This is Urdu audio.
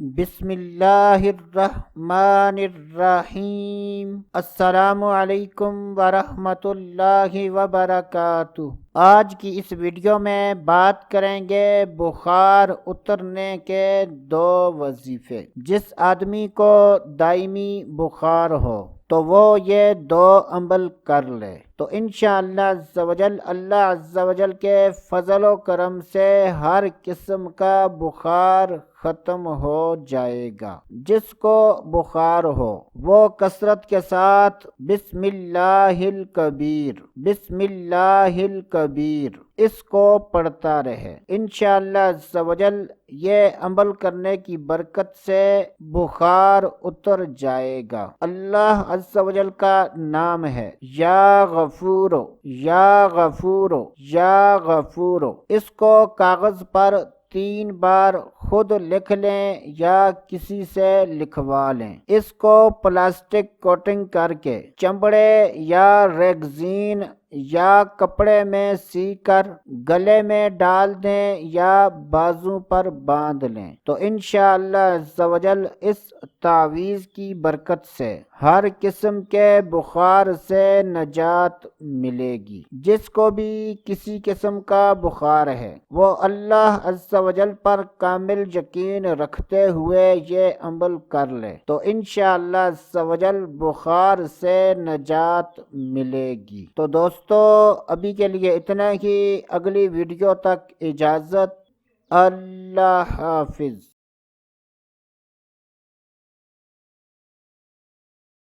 بسم اللہ الرحمن الرحیم۔ السلام علیکم ورحمۃ اللہ وبرکاتہ۔ آج کی اس ویڈیو میں بات کریں گے بخار اترنے کے 2 وظیفے۔ جس آدمی کو دائمی بخار ہو تو وہ یہ 2 عمل کر لے تو انشاءاللہ عز و جل اللہ عز و جل کے فضل و کرم سے ہر قسم کا بخار ختم ہو جائے گا۔ جس کو بخار ہو وہ کثرت کے ساتھ بسم اللہ الکبیر بسم اللہ الکبیر اس کو پڑھتا رہے۔ انشاءاللہ عز و جل یہ عمل کرنے کی برکت سے بخار اتر جائے گا۔ اللہ عز و جل کا نام ہے یا غفورو یا غفورو یا غفورو۔ اس کو کاغذ پر 3 بار خود لکھ لیں یا کسی سے لکھوا لیں۔ اس کو پلاسٹک کوٹنگ کر کے چمڑے یا ریگزین یا کپڑے میں سی کر گلے میں ڈال دیں یا بازو پر باندھ لیں تو انشاءاللہ عز و جل اس تعویذ کی برکت سے ہر قسم کے بخار سے نجات ملے گی۔ جس کو بھی کسی قسم کا بخار ہے وہ اللہ عز و جل پر کامل یقین رکھتے ہوئے یہ عمل کر لے تو انشاءاللہ عز و جل بخار سے نجات ملے گی۔ تو دوستو ابھی کے لیے اتنا ہی، اگلی ویڈیو تک اجازت، اللہ حافظ۔